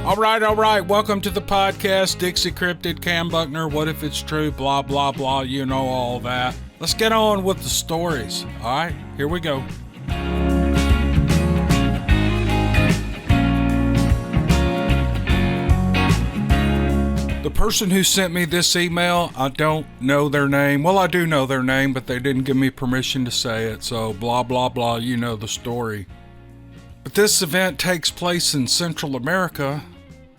All right. Welcome to the podcast. Dixiecryptid, Cam Buckner, what if it's true, blah, blah, blah. You know all that. Let's get on with the stories. All right, here we go. The person who sent me this email, I don't know their name. Well, I do know their name, but they didn't give me permission to say it. So blah, blah, blah. You know the story. But this event takes place in Central America.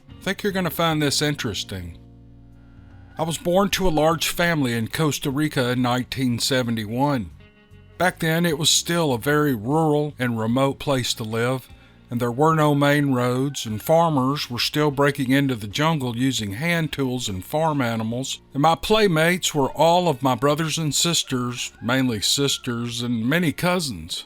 I think you're going to find this interesting. I was born to a large family in Costa Rica in 1971. Back then, it was still a very rural and remote place to live, and there were no main roads, and farmers were still breaking into the jungle using hand tools and farm animals, and my playmates were all of my brothers and sisters, mainly sisters, and many cousins.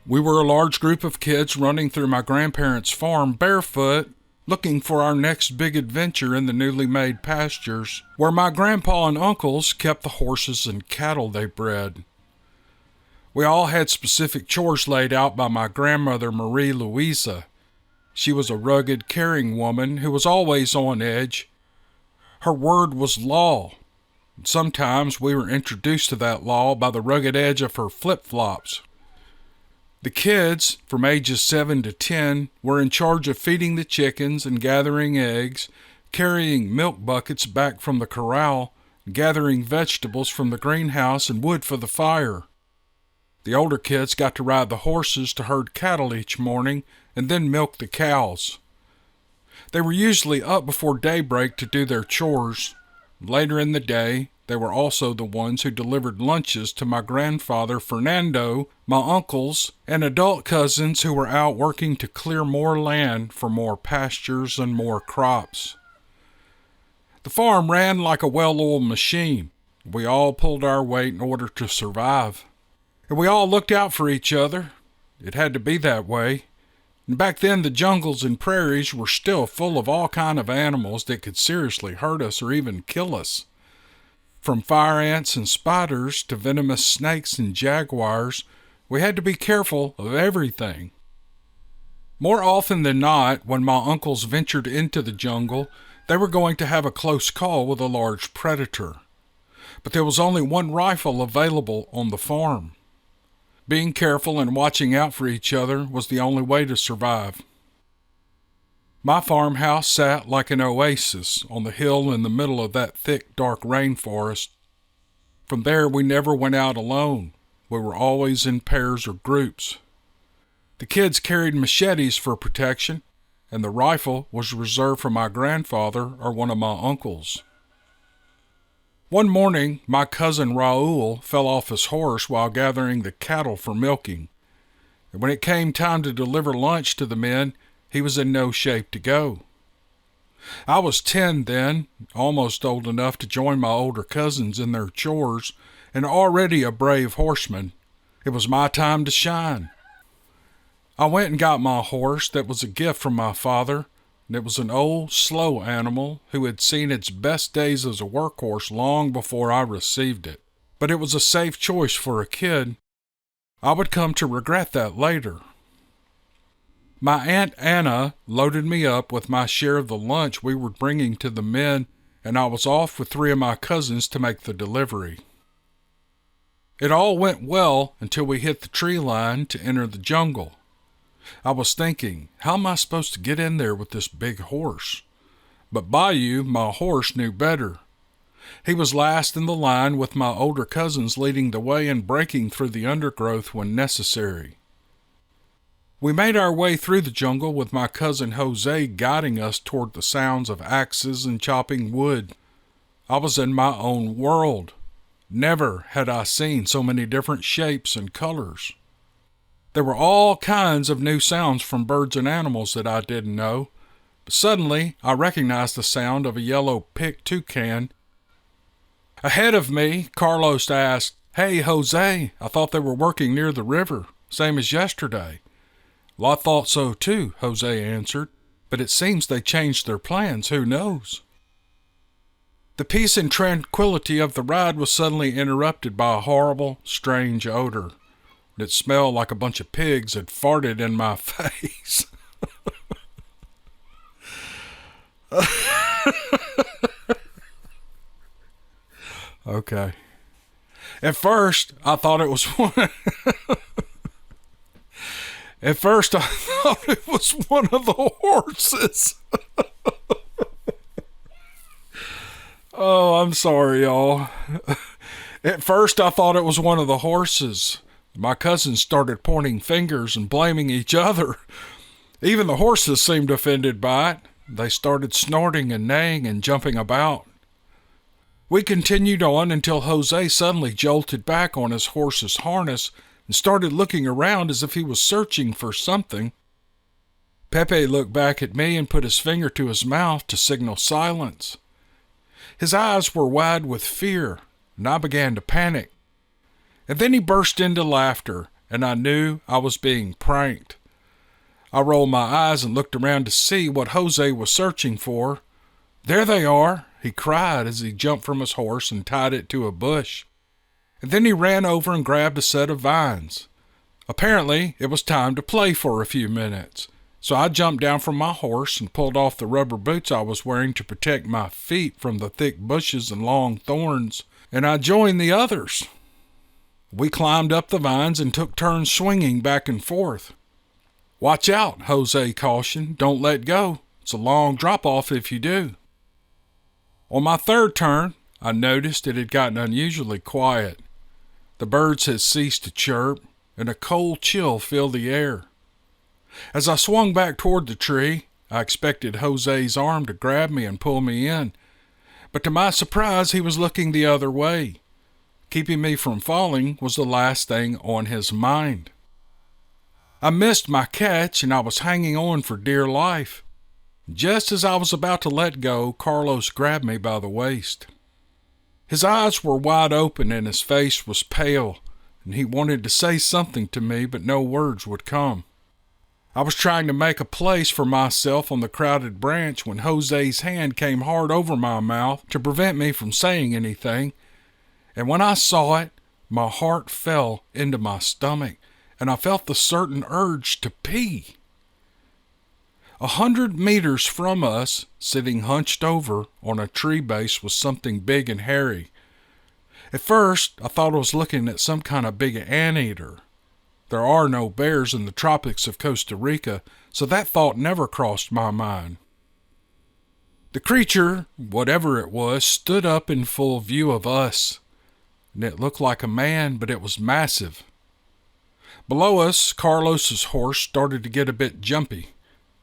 We were a large group of kids running through my grandparents' farm barefoot, looking for our next big adventure in the newly made pastures, where my grandpa and uncles kept the horses and cattle they bred. We all had specific chores laid out by my grandmother, Marie Louisa. She was a rugged, caring woman who was always on edge. Her word was law. Sometimes we were introduced to that law by the rugged edge of her flip-flops. The kids, from ages 7 to 10, were in charge of feeding the chickens and gathering eggs, carrying milk buckets back from the corral, gathering vegetables from the greenhouse and wood for the fire. The older kids got to ride the horses to herd cattle each morning and then milk the cows. They were usually up before daybreak to do their chores. Later in the day, they were also the ones who delivered lunches to my grandfather, Fernando, my uncles, and adult cousins who were out working to clear more land for more pastures and more crops. The farm ran like a well-oiled machine. We all pulled our weight in order to survive. And we all looked out for each other. It had to be that way. And back then, the jungles and prairies were still full of all kinds of animals that could seriously hurt us or even kill us. From fire ants and spiders to venomous snakes and jaguars, we had to be careful of everything. More often than not, when my uncles ventured into the jungle, they were going to have a close call with a large predator. But there was only one rifle available on the farm. Being careful and watching out for each other was the only way to survive. My farmhouse sat like an oasis on the hill in the middle of that thick, dark rainforest. From there, we never went out alone. We were always in pairs or groups. The kids carried machetes for protection, and the rifle was reserved for my grandfather or one of my uncles. One morning, my cousin Raul fell off his horse while gathering the cattle for milking, and when it came time to deliver lunch to the men, he was in no shape to go. I was 10 then, almost old enough to join my older cousins in their chores, and already a brave horseman. It was my time to shine. I went and got my horse that was a gift from my father, and it was an old, slow animal who had seen its best days as a workhorse long before I received it. But it was a safe choice for a kid. I would come to regret that later. My Aunt Anna loaded me up with my share of the lunch we were bringing to the men, and I was off with 3 of my cousins to make the delivery. It all went well until we hit the tree line to enter the jungle. I was thinking, how am I supposed to get in there with this big horse? But Bayou, my horse, knew better. He was last in the line with my older cousins leading the way and breaking through the undergrowth when necessary. We made our way through the jungle with my cousin Jose guiding us toward the sounds of axes and chopping wood. I was in my own world. Never had I seen so many different shapes and colors. There were all kinds of new sounds from birds and animals that I didn't know, but suddenly I recognized the sound of a yellow pick toucan. Ahead of me, Carlos asked, "Hey, Jose, I thought they were working near the river, same as yesterday." "Well, I thought so too," Jose answered, "but it seems they changed their plans, who knows?" The peace and tranquility of the ride was suddenly interrupted by a horrible, strange odor. It smelled like a bunch of pigs had farted in my face. Okay. At first, I thought it was one. At first, I thought it was one of the horses. Oh, I'm sorry, y'all. At first, I thought it was one of the horses. My cousins started pointing fingers and blaming each other. Even the horses seemed offended by it. They started snorting and neighing and jumping about. We continued on until Jose suddenly jolted back on his horse's harness and started looking around as if he was searching for something. Pepe looked back at me and put his finger to his mouth to signal silence. His eyes were wide with fear, and I began to panic. And then he burst into laughter, and I knew I was being pranked. I rolled my eyes and looked around to see what Jose was searching for. "There they are," he cried as he jumped from his horse and tied it to a bush. And then he ran over and grabbed a set of vines. Apparently, it was time to play for a few minutes. So I jumped down from my horse and pulled off the rubber boots I was wearing to protect my feet from the thick bushes and long thorns, and I joined the others. We climbed up the vines and took turns swinging back and forth. "Watch out," Jose cautioned. "Don't let go. It's a long drop-off if you do." On my third turn, I noticed it had gotten unusually quiet. The birds had ceased to chirp, and a cold chill filled the air. As I swung back toward the tree, I expected Jose's arm to grab me and pull me in, but to my surprise, he was looking the other way. Keeping me from falling was the last thing on his mind. I missed my catch, and I was hanging on for dear life. Just as I was about to let go, Carlos grabbed me by the waist. His eyes were wide open and his face was pale, and he wanted to say something to me, but no words would come. I was trying to make a place for myself on the crowded branch when Jose's hand came hard over my mouth to prevent me from saying anything, and when I saw it, my heart fell into my stomach, and I felt the certain urge to pee. 100 meters from us, sitting hunched over on a tree base, was something big and hairy. At first, I thought I was looking at some kind of big anteater. There are no bears in the tropics of Costa Rica, so that thought never crossed my mind. The creature, whatever it was, stood up in full view of us, and it looked like a man, but it was massive. Below us, Carlos's horse started to get a bit jumpy.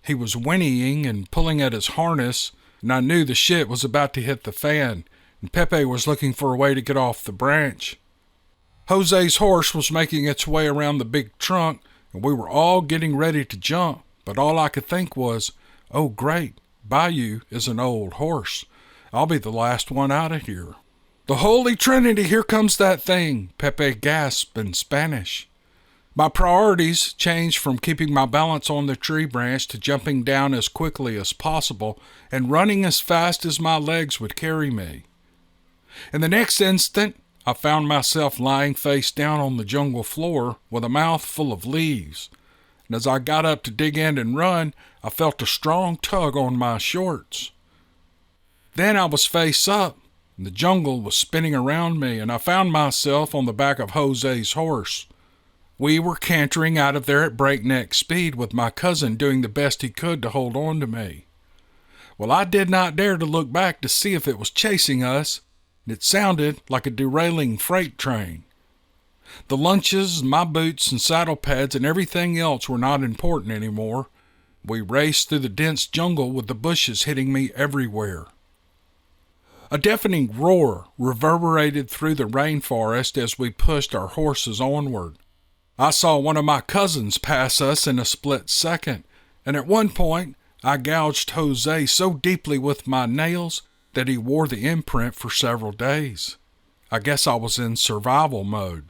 He was whinnying and pulling at his harness, and I knew the shit was about to hit the fan, and Pepe was looking for a way to get off the branch. Jose's horse was making its way around the big trunk, and we were all getting ready to jump, but all I could think was, "Oh great, Bayou is an old horse. I'll be the last one out of here." "The Holy Trinity, here comes that thing," Pepe gasped in Spanish. My priorities changed from keeping my balance on the tree branch to jumping down as quickly as possible and running as fast as my legs would carry me. In the next instant, I found myself lying face down on the jungle floor with a mouth full of leaves, and as I got up to dig in and run, I felt a strong tug on my shorts. Then I was face up, and the jungle was spinning around me, and I found myself on the back of Jose's horse. We were cantering out of there at breakneck speed with my cousin doing the best he could to hold on to me. Well, I did not dare to look back to see if it was chasing us. It sounded like a derailing freight train. The lunches, my boots and saddle pads and everything else were not important anymore. We raced through the dense jungle with the bushes hitting me everywhere. A deafening roar reverberated through the rainforest as we pushed our horses onward. I saw one of my cousins pass us in a split second, and at one point I gouged Jose so deeply with my nails that he wore the imprint for several days. I guess I was in survival mode.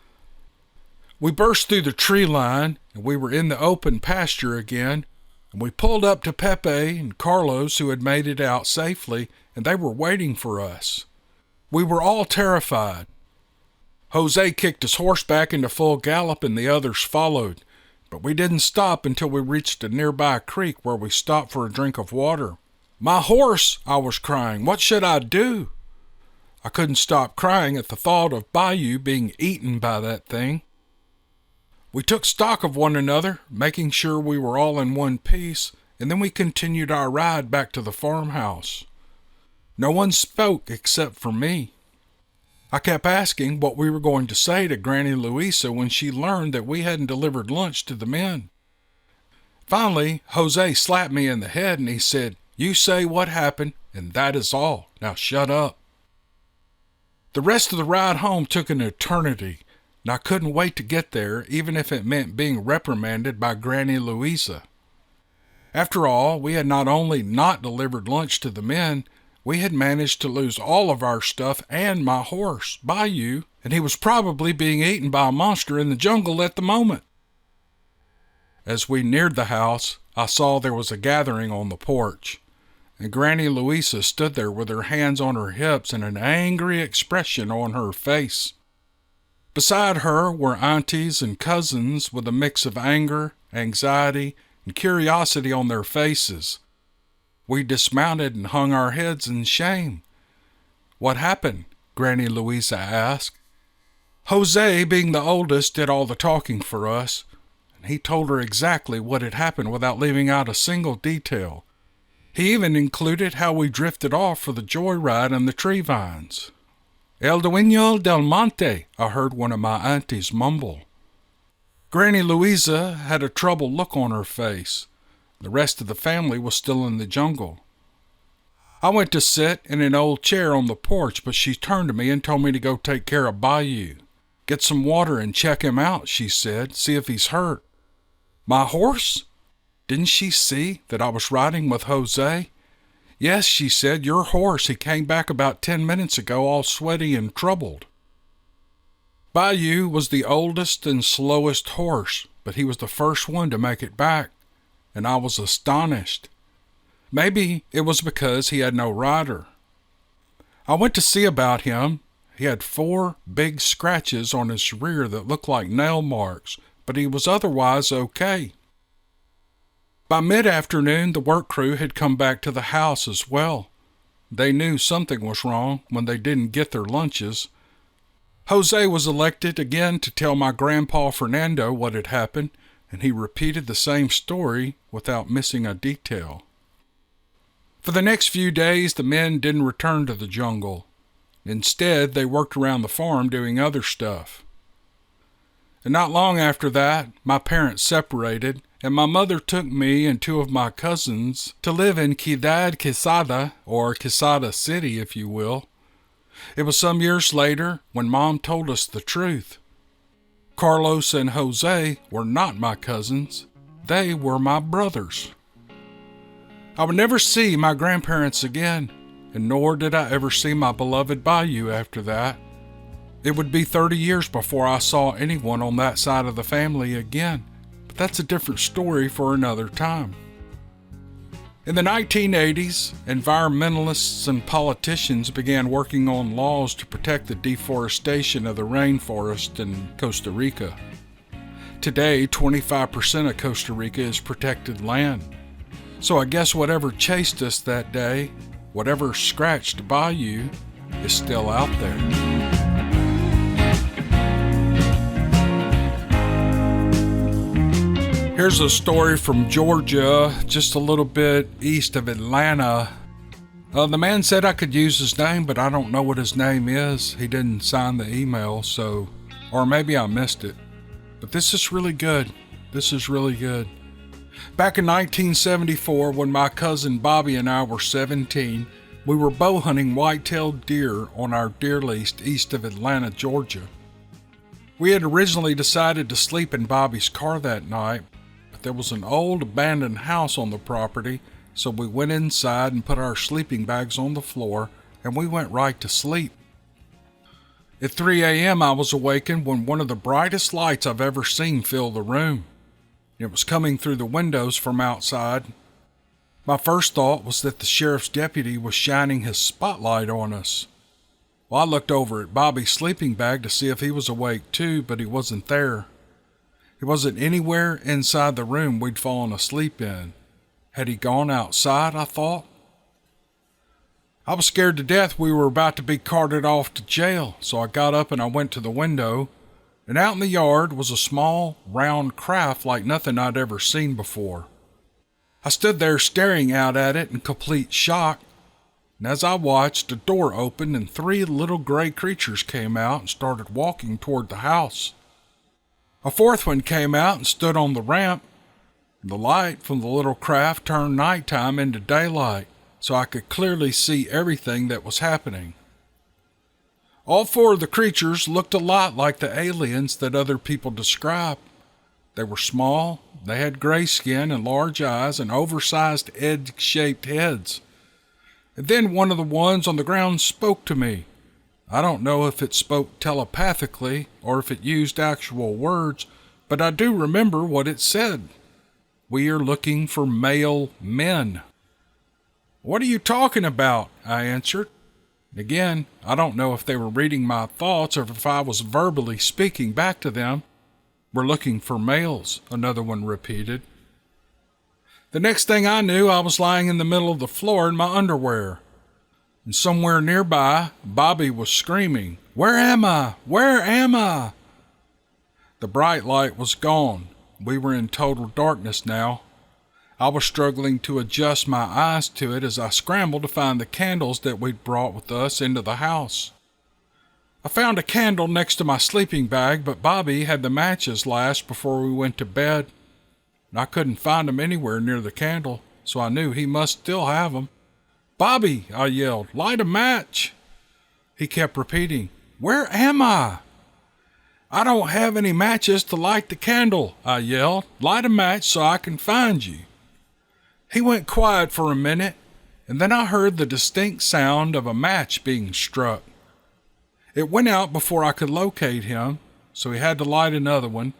We burst through the tree line, and we were in the open pasture again, and we pulled up to Pepe and Carlos, who had made it out safely, and they were waiting for us. We were all terrified. Jose kicked his horse back into full gallop, and the others followed, but we didn't stop until we reached a nearby creek where we stopped for a drink of water. My horse, I was crying. What should I do? I couldn't stop crying at the thought of Bayou being eaten by that thing. We took stock of one another, making sure we were all in one piece, and then we continued our ride back to the farmhouse. No one spoke except for me. I kept asking what we were going to say to Granny Louisa when she learned that we hadn't delivered lunch to the men. Finally, Jose slapped me in the head and he said, "You say what happened, and that is all. Now shut up." The rest of the ride home took an eternity, and I couldn't wait to get there, even if it meant being reprimanded by Granny Louisa. After all, we had not only not delivered lunch to the men, we had managed to lose all of our stuff and my horse, Bayou, and he was probably being eaten by a monster in the jungle at the moment. As we neared the house, I saw there was a gathering on the porch, and Granny Louisa stood there with her hands on her hips and an angry expression on her face. Beside her were aunties and cousins with a mix of anger, anxiety, and curiosity on their faces. We dismounted and hung our heads in shame. "What happened?" Granny Louisa asked. Jose, being the oldest, did all the talking for us, and he told her exactly what had happened without leaving out a single detail. He even included how we drifted off for the joyride and the tree vines. "El dueño del monte," I heard one of my aunties mumble. Granny Louisa had a troubled look on her face. The rest of the family was still in the jungle. I went to sit in an old chair on the porch, but she turned to me and told me to go take care of Bayou. "Get some water and check him out," she said, "see if he's hurt." "My horse?" Didn't she see that I was riding with Jose? "Yes," she said, "your horse. He came back about 10 minutes ago all sweaty and troubled." Bayou was the oldest and slowest horse, but he was the first one to make it back, and I was astonished. Maybe it was because he had no rider. I went to see about him. He had 4 big scratches on his rear that looked like nail marks, but he was otherwise okay. By mid-afternoon, the work crew had come back to the house as well. They knew something was wrong when they didn't get their lunches. Jose was elected again to tell my grandpa Fernando what had happened, and he repeated the same story without missing a detail. For the next few days, the men didn't return to the jungle. Instead, they worked around the farm doing other stuff. And not long after that, my parents separated, and my mother took me and 2 of my cousins to live in Ciudad Quesada, or Quesada City, if you will. It was some years later when Mom told us the truth. Carlos and Jose were not my cousins. They were my brothers. I would never see my grandparents again, and nor did I ever see my beloved Bayou after that. It would be 30 years before I saw anyone on that side of the family again, but that's a different story for another time. In the 1980s, environmentalists and politicians began working on laws to protect the deforestation of the rainforest in Costa Rica. Today, 25% of Costa Rica is protected land. So I guess whatever chased us that day, whatever scratched Bayou, is still out there. Here's a story from Georgia, just a little bit east of Atlanta. The man said I could use his name, but I don't know what his name is. He didn't sign the email, or maybe I missed it. But this is really good. This is really good. Back in 1974, when my cousin Bobby and I were 17, we were bow hunting white-tailed deer on our deer lease east of Atlanta, Georgia. We had originally decided to sleep in Bobby's car that night, but there was an old abandoned house on the property, so we went inside and put our sleeping bags on the floor, and we went right to sleep. At 3 a.m. I was awakened when one of the brightest lights I've ever seen filled the room. It was coming through the windows from outside. My first thought was that the sheriff's deputy was shining his spotlight on us. Well, I looked over at Bobby's sleeping bag to see if he was awake too, but he wasn't there. He wasn't anywhere inside the room we'd fallen asleep in. Had he gone outside, I thought? I was scared to death we were about to be carted off to jail, so I got up and I went to the window, and out in the yard was a small, round craft like nothing I'd ever seen before. I stood there staring out at it in complete shock, and as I watched, a door opened and 3 little gray creatures came out and started walking toward the house. A 4th one came out and stood on the ramp. The light from the little craft turned nighttime into daylight, so I could clearly see everything that was happening. All 4 of the creatures looked a lot like the aliens that other people describe. They were small, they had gray skin and large eyes and oversized egg-shaped heads. And then one of the ones on the ground spoke to me. I don't know if it spoke telepathically or if it used actual words, but I do remember what it said. "We are looking for male men." "What are you talking about?" I answered. Again, I don't know if they were reading my thoughts or if I was verbally speaking back to them. "We're looking for males," another one repeated. The next thing I knew, I was lying in the middle of the floor in my underwear. And somewhere nearby, Bobby was screaming, "Where am I? Where am I?" The bright light was gone. We were in total darkness now. I was struggling to adjust my eyes to it as I scrambled to find the candles that we'd brought with us into the house. I found a candle next to my sleeping bag, but Bobby had the matches last before we went to bed. And I couldn't find them anywhere near the candle, so I knew he must still have them. "Bobby," I yelled, "light a match." He kept repeating, "Where am I?" "I don't have any matches to light the candle," I yelled. "Light a match so I can find you." He went quiet for a minute, and then I heard the distinct sound of a match being struck. It went out before I could locate him, so he had to light another one,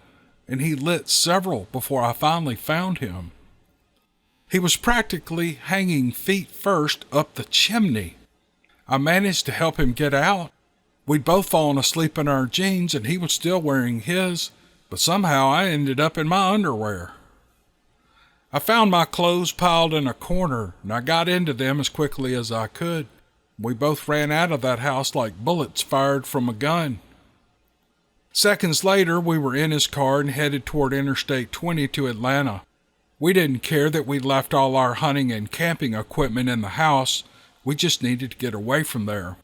and he lit several before I finally found him. He was practically hanging feet first up the chimney. I managed to help him get out. We'd both fallen asleep in our jeans, and he was still wearing his, but somehow I ended up in my underwear. I found my clothes piled in a corner, and I got into them as quickly as I could. We both ran out of that house like bullets fired from a gun. Seconds later, we were in his car and headed toward Interstate 20 to Atlanta. We didn't care that we'd left all our hunting and camping equipment in the house. We just needed to get away from there.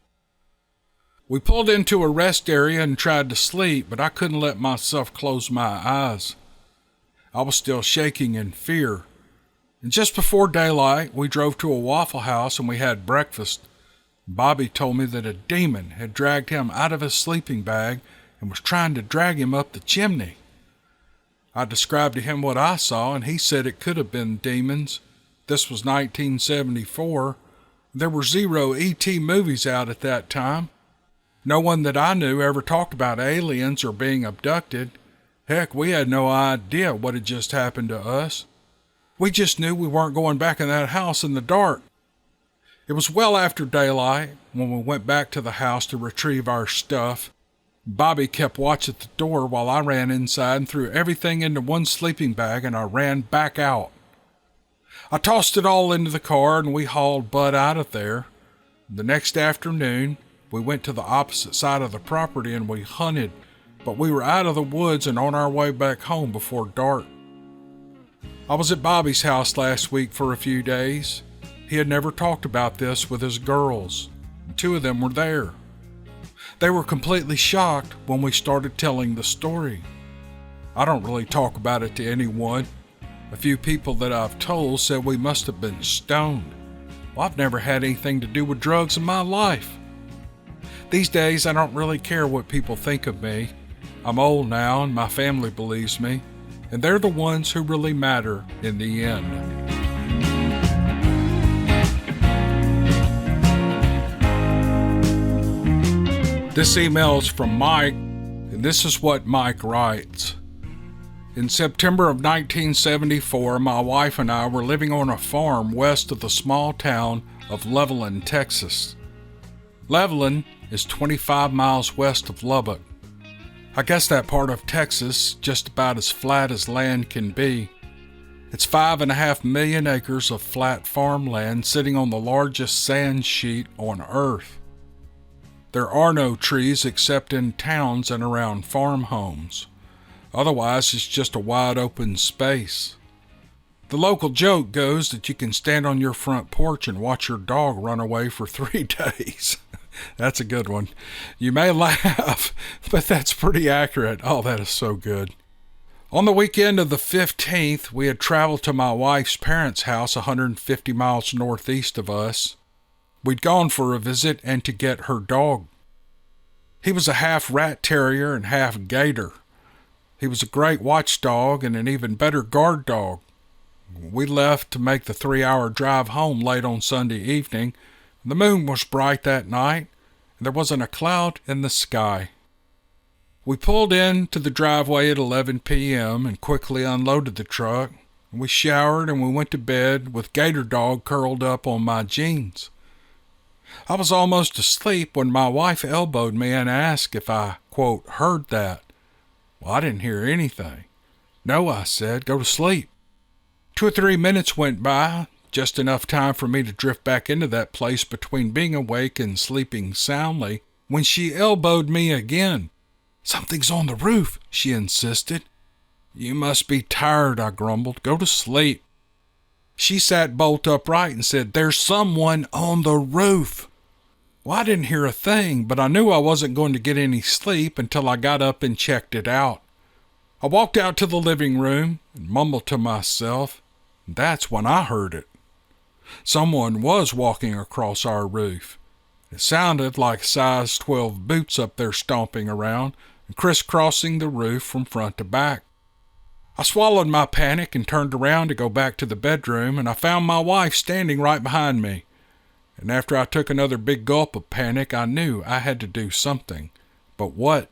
We pulled into a rest area and tried to sleep, but I couldn't let myself close my eyes. I was still shaking in fear. And just before daylight, we drove to a Waffle House and we had breakfast. Bobby told me that a demon had dragged him out of his sleeping bag and was trying to drag him up the chimney. I described to him what I saw, and he said it could have been demons. This was 1974. There were 0 E.T. movies out at that time. No one that I knew ever talked about aliens or being abducted. Heck, we had no idea what had just happened to us. We just knew we weren't going back in that house in the dark. It was well after daylight when we went back to the house to retrieve our stuff. Bobby kept watch at the door while I ran inside and threw everything into one sleeping bag, and I ran back out. I tossed it all into the car and we hauled Bud out of there. The next afternoon, we went to the opposite side of the property and we hunted, but we were out of the woods and on our way back home before dark. I was at Bobby's house last week for a few days. He had never talked about this with his girls. 2 of them were there. They were completely shocked when we started telling the story. I don't really talk about it to anyone. A few people that I've told said we must have been stoned. Well, I've never had anything to do with drugs in my life. These days, I don't really care what people think of me. I'm old now and my family believes me, and they're the ones who really matter in the end. This email is from Mike, and this is what Mike writes. In September of 1974, my wife and I were living on a farm west of the small town of Levelland, Texas. Levelland is 25 miles west of Lubbock. I guess that part of Texas just about as flat as land can be. It's 5.5 million acres of flat farmland sitting on the largest sand sheet on Earth. There are no trees except in towns and around farm homes. Otherwise, it's just a wide open space. The local joke goes that you can stand on your front porch and watch your dog run away for 3 days. That's a good one. You may laugh, but that's pretty accurate. Oh, that is so good. On the weekend of the 15th, we had traveled to my wife's parents' house 150 miles northeast of us. We'd gone for a visit and to get her dog. He was a half rat terrier and half gator. He was a great watchdog and an even better guard dog. We left to make the 3-hour drive home late on Sunday evening. The moon was bright that night, and there wasn't a cloud in the sky. We pulled into the driveway at 11 p.m. and quickly unloaded the truck. We showered and we went to bed with Gator Dog curled up on my jeans. I was almost asleep when my wife elbowed me and asked if I, quote, heard that. Well, I didn't hear anything. No, I said, go to sleep. 2 or 3 minutes went by, just enough time for me to drift back into that place between being awake and sleeping soundly, when she elbowed me again. Something's on the roof, she insisted. You must be tired, I grumbled. Go to sleep. She sat bolt upright and said, there's someone on the roof. Well, I didn't hear a thing, but I knew I wasn't going to get any sleep until I got up and checked it out. I walked out to the living room and mumbled to myself. That's when I heard it. Someone was walking across our roof. It sounded like size 12 boots up there stomping around and crisscrossing the roof from front to back. I swallowed my panic and turned around to go back to the bedroom, and I found my wife standing right behind me. And after I took another big gulp of panic, I knew I had to do something. But what?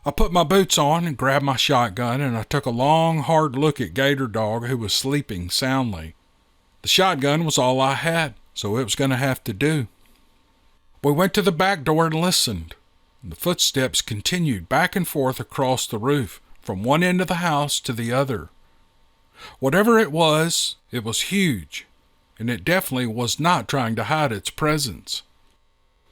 I put my boots on and grabbed my shotgun, and I took a long, hard look at Gator Dog, who was sleeping soundly. The shotgun was all I had, so it was going to have to do. We went to the back door and listened. The footsteps continued back and forth across the roof, from one end of the house to the other. Whatever it was huge, and it definitely was not trying to hide its presence.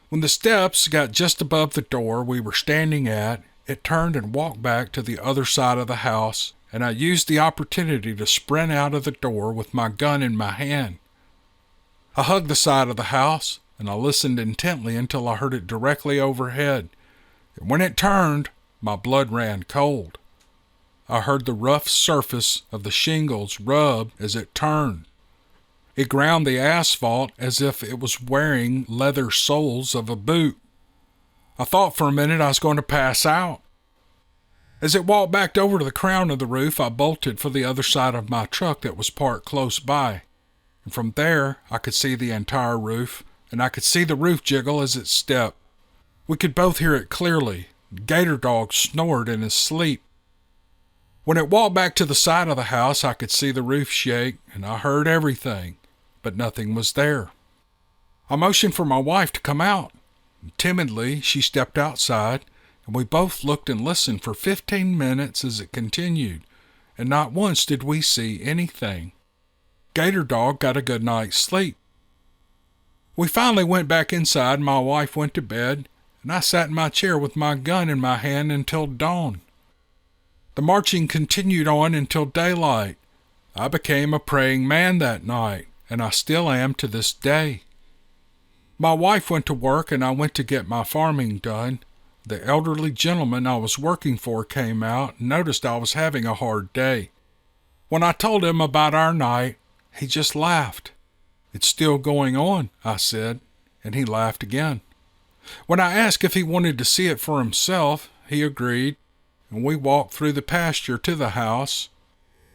When the steps got just above the door we were standing at, it turned and walked back to the other side of the house, and I used the opportunity to sprint out of the door with my gun in my hand. I hugged the side of the house, and I listened intently until I heard it directly overhead. And when it turned, my blood ran cold. I heard the rough surface of the shingles rub as it turned. It ground the asphalt as if it was wearing leather soles of a boot. I thought for a minute I was going to pass out. As it walked back over to the crown of the roof, I bolted for the other side of my truck that was parked close by. And from there, I could see the entire roof, and I could see the roof jiggle as it stepped. We could both hear it clearly. Gator Dog snored in his sleep. When it walked back to the side of the house, I could see the roof shake, and I heard everything, but nothing was there. I motioned for my wife to come out. Timidly, she stepped outside, and we both looked and listened for 15 minutes as it continued, and not once did we see anything. Gator Dog got a good night's sleep. We finally went back inside, and my wife went to bed, and I sat in my chair with my gun in my hand until dawn. The marching continued on until daylight. I became a praying man that night, and I still am to this day. My wife went to work, and I went to get my farming done. The elderly gentleman I was working for came out and noticed I was having a hard day. When I told him about our night, he just laughed. It's still going on, I said, and he laughed again. When I asked if he wanted to see it for himself, he agreed, and we walked through the pasture to the house.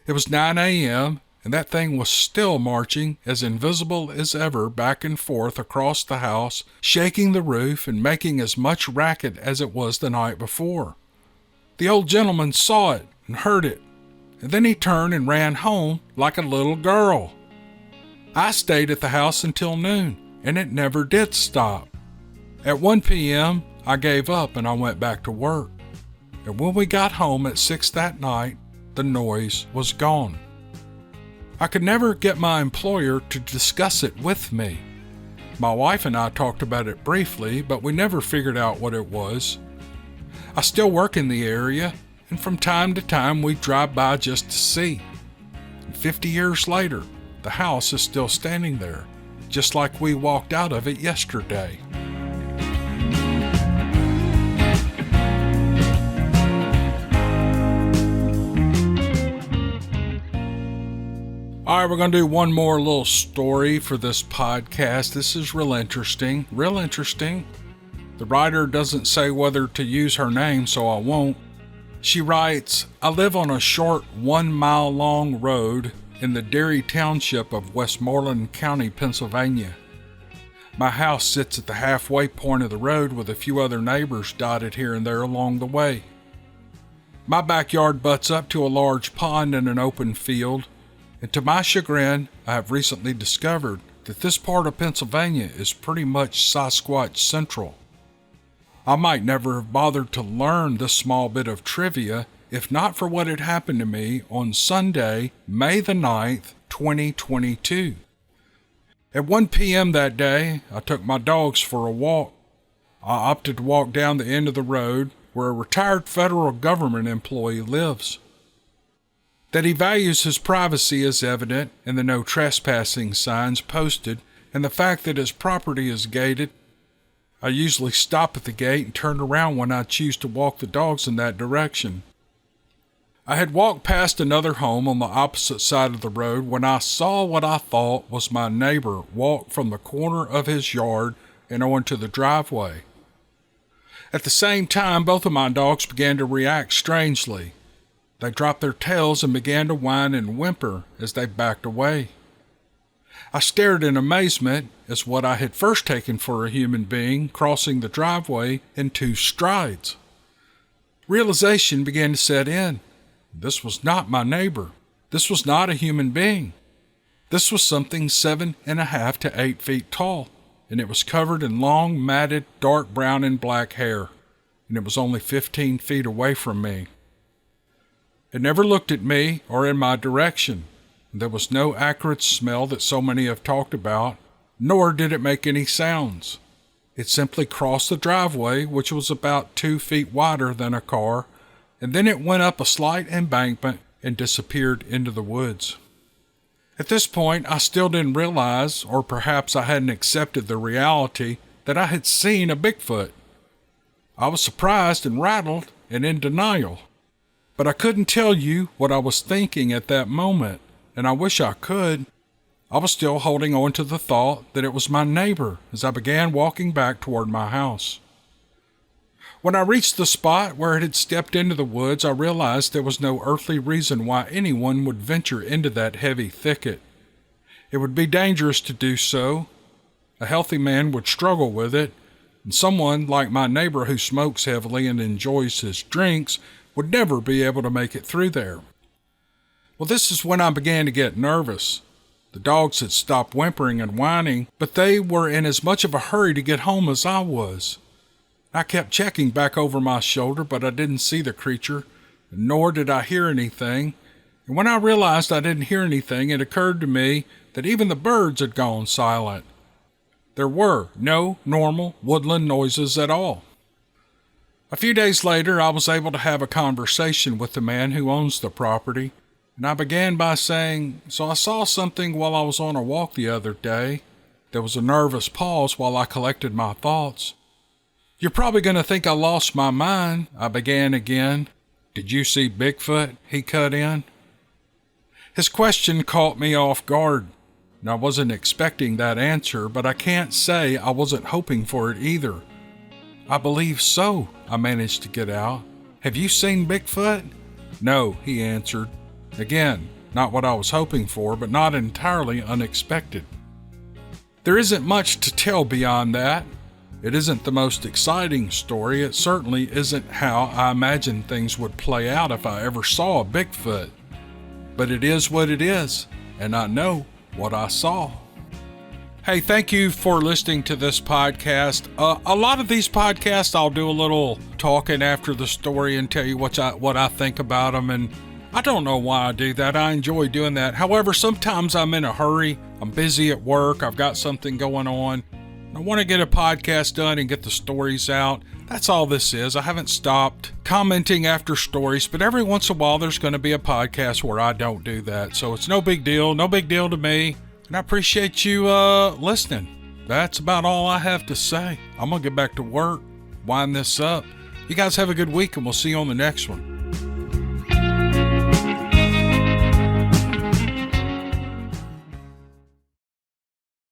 It was 9 a.m., and that thing was still marching, as invisible as ever, back and forth across the house, shaking the roof and making as much racket as it was the night before. The old gentleman saw it and heard it, and then he turned and ran home like a little girl. I stayed at the house until noon, and it never did stop. At 1 p.m., I gave up and I went back to work. And when we got home at 6 that night, the noise was gone. I could never get my employer to discuss it with me. My wife and I talked about it briefly, but we never figured out what it was. I still work in the area, and from time to time we drive by just to see. And 50 years later, the house is still standing there, just like we walked out of it yesterday. All right, we're going to do one more little story for this podcast. This is real interesting. The writer doesn't say whether to use her name, so I won't. She writes, I live on a short 1 mile long road in the Derry Township of Westmoreland County, Pennsylvania. My house sits at the halfway point of the road with a few other neighbors dotted here and there along the way. My backyard butts up to a large pond and an open field. And to my chagrin, I have recently discovered that this part of Pennsylvania is pretty much Sasquatch central. I might never have bothered to learn this small bit of trivia if not for what had happened to me on Sunday, May the 9th, 2022. At 1 p.m. that day, I took my dogs for a walk. I opted to walk down the end of the road where a retired federal government employee lives. That he values his privacy is evident in the no trespassing signs posted and the fact that his property is gated. I usually stop at the gate and turn around when I choose to walk the dogs in that direction. I had walked past another home on the opposite side of the road when I saw what I thought was my neighbor walk from the corner of his yard and onto the driveway. At the same time, both of my dogs began to react strangely. They dropped their tails and began to whine and whimper as they backed away. I stared in amazement as what I had first taken for a human being crossing the driveway in 2 strides. Realization began to set in. This was not my neighbor. This was not a human being. This was something 7.5 to 8 feet tall, and it was covered in long, matted, dark brown and black hair, and it was only 15 feet away from me. It never looked at me or in my direction. There was no acrid smell that so many have talked about, nor did it make any sounds. It simply crossed the driveway, which was about 2 feet wider than a car, and then it went up a slight embankment and disappeared into the woods. At this point, I still didn't realize, or perhaps I hadn't accepted the reality, that I had seen a Bigfoot. I was surprised and rattled and in denial. But I couldn't tell you what I was thinking at that moment, and I wish I could. I was still holding on to the thought that it was my neighbor as I began walking back toward my house. When I reached the spot where it had stepped into the woods, I realized there was no earthly reason why anyone would venture into that heavy thicket. It would be dangerous to do so. A healthy man would struggle with it, and someone like my neighbor who smokes heavily and enjoys his drinks would never be able to make it through there. Well, this is when I began to get nervous. The dogs had stopped whimpering and whining, but they were in as much of a hurry to get home as I was. I kept checking back over my shoulder, but I didn't see the creature, nor did I hear anything. And when I realized I didn't hear anything, it occurred to me that even the birds had gone silent. There were no normal woodland noises at all. A few days later, I was able to have a conversation with the man who owns the property, and I began by saying, "So I saw something while I was on a walk the other day." There was a nervous pause while I collected my thoughts. "You're probably going to think I lost my mind," I began again. "Did you see Bigfoot?" he cut in. His question caught me off guard, and I wasn't expecting that answer, but I can't say I wasn't hoping for it either. "I believe so," I managed to get out. "Have you seen Bigfoot?" "No," he answered. Again, not what I was hoping for, but not entirely unexpected. There isn't much to tell beyond that. It isn't the most exciting story. It certainly isn't how I imagined things would play out if I ever saw a Bigfoot. But it is what it is, and I know what I saw. Hey, thank you for listening to this podcast. A lot of these podcasts, I'll do a little talking after the story and tell you what I think about them. And I don't know why I do that. I enjoy doing that. However, sometimes I'm in a hurry. I'm busy at work. I've got something going on. I want to get a podcast done and get the stories out. That's all this is. I haven't stopped commenting after stories, but every once in a while there's going to be a podcast where I don't do that. So it's no big deal. No big deal to me. And I appreciate you listening. That's about all I have to say. I'm going to get back to work, wind this up. You guys have a good week, and we'll see you on the next one.